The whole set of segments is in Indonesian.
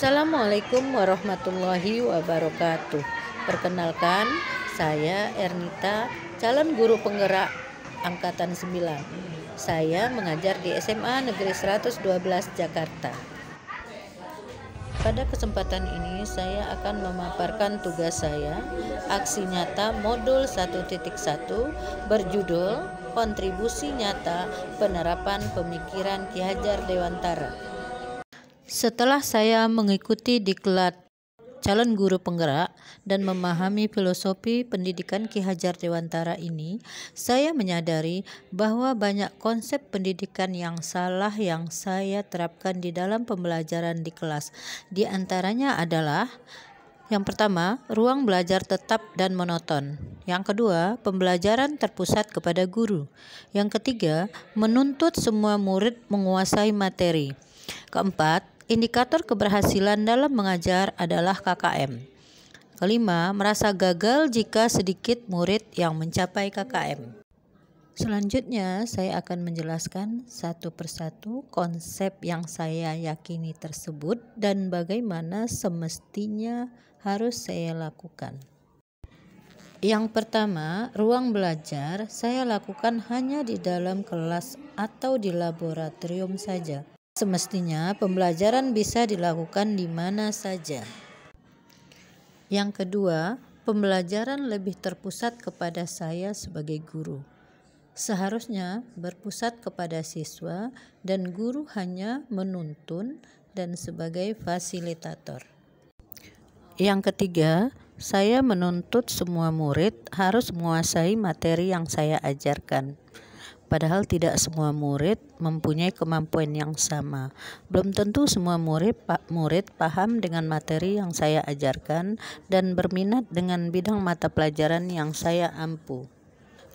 Assalamualaikum warahmatullahi wabarakatuh. Perkenalkan, saya Ernita, calon guru penggerak angkatan 9. Saya mengajar di SMA Negeri 112 Jakarta. Pada kesempatan ini saya akan memaparkan tugas saya, aksi nyata modul 1.1 berjudul Kontribusi Nyata Penerapan Pemikiran Ki Hajar Dewantara. Setelah saya mengikuti diklat calon guru penggerak dan memahami filosofi pendidikan Ki Hajar Dewantara ini, saya menyadari bahwa banyak konsep pendidikan yang salah yang saya terapkan di dalam pembelajaran di kelas. Di antaranya adalah: yang pertama, ruang belajar tetap dan monoton. Yang kedua, pembelajaran terpusat kepada guru. Yang ketiga, menuntut semua murid menguasai materi. Keempat, indikator keberhasilan dalam mengajar adalah KKM. Kelima, merasa gagal jika sedikit murid yang mencapai KKM. Selanjutnya, saya akan menjelaskan satu persatu konsep yang saya yakini tersebut dan bagaimana semestinya harus saya lakukan. Yang pertama, ruang belajar saya lakukan hanya di dalam kelas atau di laboratorium saja. Semestinya pembelajaran bisa dilakukan di mana saja. Yang kedua, pembelajaran lebih terpusat kepada saya sebagai guru. Seharusnya berpusat kepada siswa dan guru hanya menuntun dan sebagai fasilitator. Yang ketiga, saya menuntut semua murid harus menguasai materi yang saya ajarkan. Padahal tidak semua murid mempunyai kemampuan yang sama. Belum tentu semua murid paham dengan materi yang saya ajarkan dan berminat dengan bidang mata pelajaran yang saya ampu.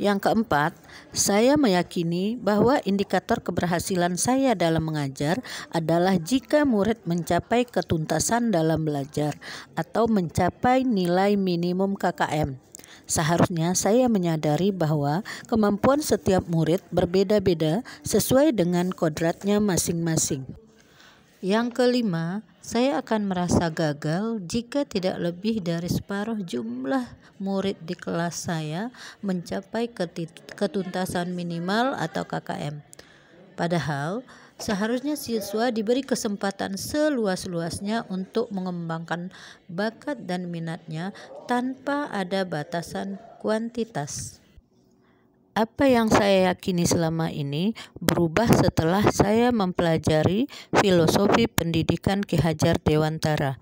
Yang keempat, saya meyakini bahwa indikator keberhasilan saya dalam mengajar adalah jika murid mencapai ketuntasan dalam belajar atau mencapai nilai minimum KKM. Seharusnya saya menyadari bahwa kemampuan setiap murid berbeda-beda sesuai dengan kodratnya masing-masing. Yang kelima, saya akan merasa gagal jika tidak lebih dari separuh jumlah murid di kelas saya mencapai ketuntasan minimal atau KKM. Padahal seharusnya siswa diberi kesempatan seluas-luasnya untuk mengembangkan bakat dan minatnya tanpa ada batasan kuantitas. Apa yang saya yakini selama ini berubah setelah saya mempelajari filosofi pendidikan Ki Hajar Dewantara.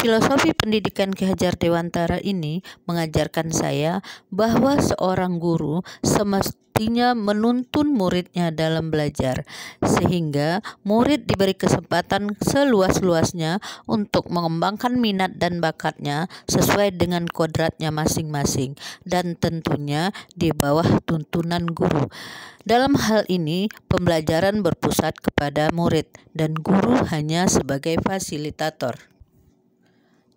Filosofi pendidikan Ki Hajar Dewantara ini mengajarkan saya bahwa seorang guru semestinya menuntun muridnya dalam belajar, sehingga murid diberi kesempatan seluas-luasnya untuk mengembangkan minat dan bakatnya sesuai dengan kodratnya masing-masing, dan tentunya di bawah tuntunan guru. Dalam hal ini, pembelajaran berpusat kepada murid dan guru hanya sebagai fasilitator.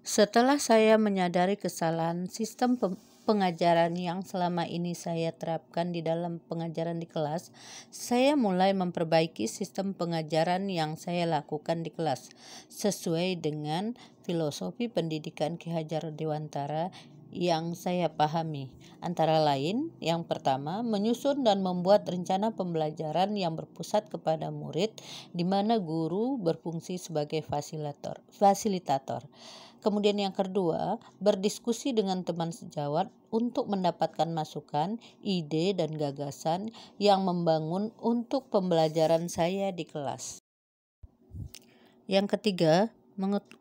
Setelah saya menyadari kesalahan sistem pengajaran yang selama ini saya terapkan di dalam pengajaran di kelas, saya mulai memperbaiki sistem pengajaran yang saya lakukan di kelas sesuai dengan filosofi pendidikan Ki Hajar Dewantara yang saya pahami. Antara lain, yang pertama, menyusun dan membuat rencana pembelajaran yang berpusat kepada murid, di mana guru berfungsi sebagai fasilitator. Kemudian yang kedua, berdiskusi dengan teman sejawat untuk mendapatkan masukan, ide, dan gagasan yang membangun untuk pembelajaran saya di kelas. Yang ketiga,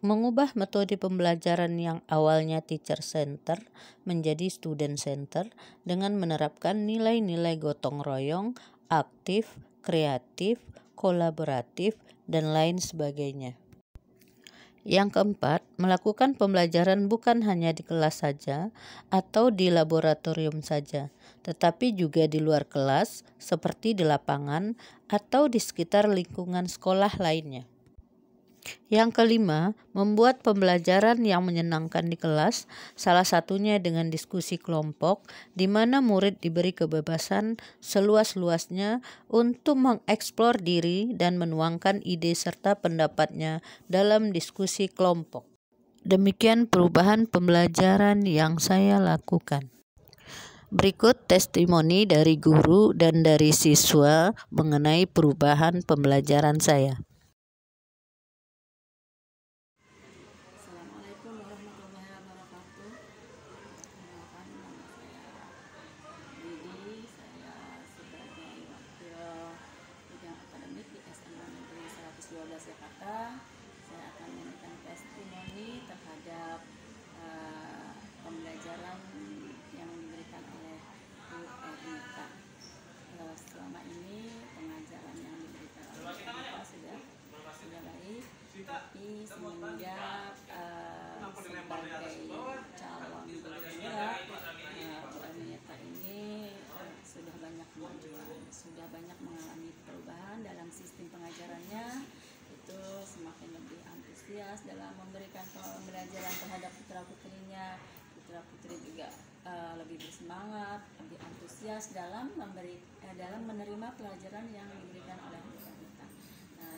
mengubah metode pembelajaran yang awalnya teacher center menjadi student center dengan menerapkan nilai-nilai gotong royong, aktif, kreatif, kolaboratif, dan lain sebagainya. Yang keempat, melakukan pembelajaran bukan hanya di kelas saja atau di laboratorium saja, tetapi juga di luar kelas seperti di lapangan atau di sekitar lingkungan sekolah lainnya. Yang kelima, membuat pembelajaran yang menyenangkan di kelas, salah satunya dengan diskusi kelompok, di mana murid diberi kebebasan seluas-luasnya untuk mengeksplor diri dan menuangkan ide serta pendapatnya dalam diskusi kelompok. Demikian perubahan pembelajaran yang saya lakukan. Berikut testimoni dari guru dan dari siswa mengenai perubahan pembelajaran saya. Assalamualaikum warahmatullahi wabarakatuh. Perkenalkan, nama saya Didi. Saya sebagai wakil bidang akademik di SMA Negeri 112 Jakarta. Saya akan memberikan testimoni terhadap pembelajaran yang diberikan oleh Bu Ernita. Selama ini pengajaran yang diberikan oleh Bu Ernita sudah baik, tapi semenjak sebagai calon gubernur, Bu Ernita ini sudah banyak kemajuan, sudah banyak mengalami perubahan dalam sistem pengajarannya. Itu semakin lebih antusias dalam memberikan pembelajaran terhadap putra-putrinya. Putra-putri juga lebih bersemangat, lebih antusias dalam menerima pelajaran yang diberikan oleh Bu Ernita.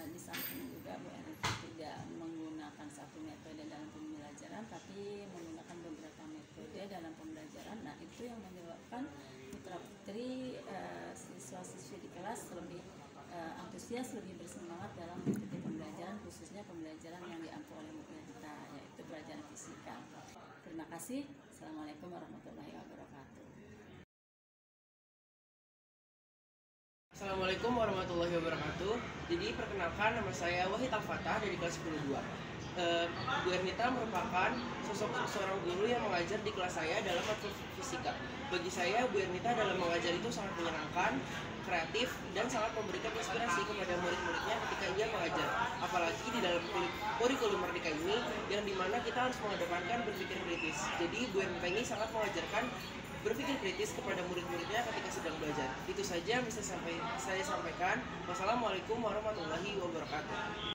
Di samping juga Bu Ernita tidak menggunakan satu metode dalam pembelajaran, tapi menggunakan beberapa metode dalam pembelajaran. Nah, itu yang menyebabkan putra-putri siswa-siswi di kelas lebih antusias, lebih bersemangat dalam mengikuti pembelajaran, khususnya pembelajaran yang diampu oleh Bu Ernita, yaitu pelajaran fisika. Terima kasih. Assalamualaikum warahmatullahi wabarakatuh. Assalamualaikum warahmatullahi wabarakatuh. Jadi perkenalkan, nama saya Wahid Al-Fatah dari kelas 10-2. Bu Ernita merupakan sosok seorang guru yang mengajar di kelas saya dalam matkul fisika. Bagi saya, Bu Ernita dalam mengajar itu sangat menyenangkan, kreatif, dan sangat memberikan inspirasi kepada murid-muridnya ketika ia mengajar. Apalagi di dalam kurikulum Merdeka ini, yang dimana kita harus mengedepankan berpikir kritis. Jadi Bu Ernita ini sangat mengajarkan berpikir kritis kepada murid-muridnya ketika sedang belajar. Itu saja yang bisa saya sampaikan. Wassalamualaikum warahmatullahi wabarakatuh.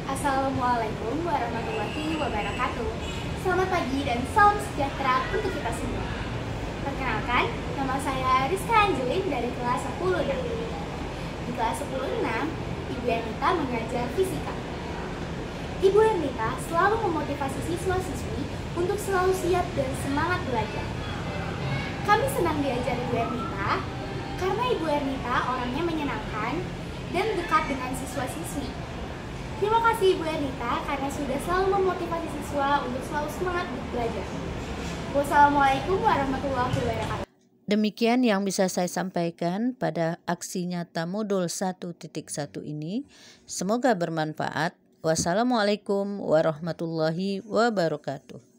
Assalamualaikum warahmatullahi wabarakatuh. Selamat pagi dan salam sejahtera untuk kita semua. Perkenalkan, nama saya Rizka Angelin dari kelas 10-6. Di kelas 10-6, Ibu Ernita mengajar fisika. Ibu Ernita selalu memotivasi siswa-siswi untuk selalu siap dan semangat belajar. Kami senang diajar Ibu Ernita karena Ibu Ernita orangnya menyenangkan dan dekat dengan siswa-siswi. Terima kasih Ibu Ernita karena sudah selalu memotivasi siswa untuk selalu semangat belajar. Wassalamualaikum warahmatullahi wabarakatuh. Demikian yang bisa saya sampaikan pada aksi nyata modul 1.1 ini. Semoga bermanfaat. Wassalamualaikum warahmatullahi wabarakatuh.